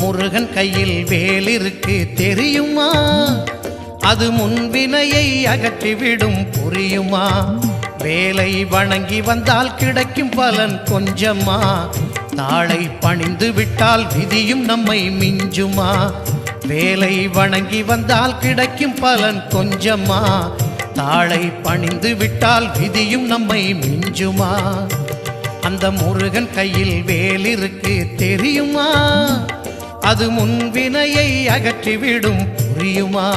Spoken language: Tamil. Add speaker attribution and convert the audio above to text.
Speaker 1: முருகன் கையில் வேலிருக்கு தெரியுமா? அது முன்வினையை அகற்றிவிடும் புரியுமா? வேலை வணங்கி வந்தால் கிடைக்கும் பலன் கொஞ்சமா? தாளை பணிந்து விட்டால் விதியும் நம்மை மிஞ்சுமா? வேலை வணங்கி வந்தால் கிடைக்கும் பலன் கொஞ்சமா? தாளை பணிந்து விட்டால் விதியும் நம்மை மிஞ்சுமா? அந்த முருகன் கையில் வேலிருக்கு தெரியுமா? அது முன்வினையை அகற்றிவிடும் புரியுமா?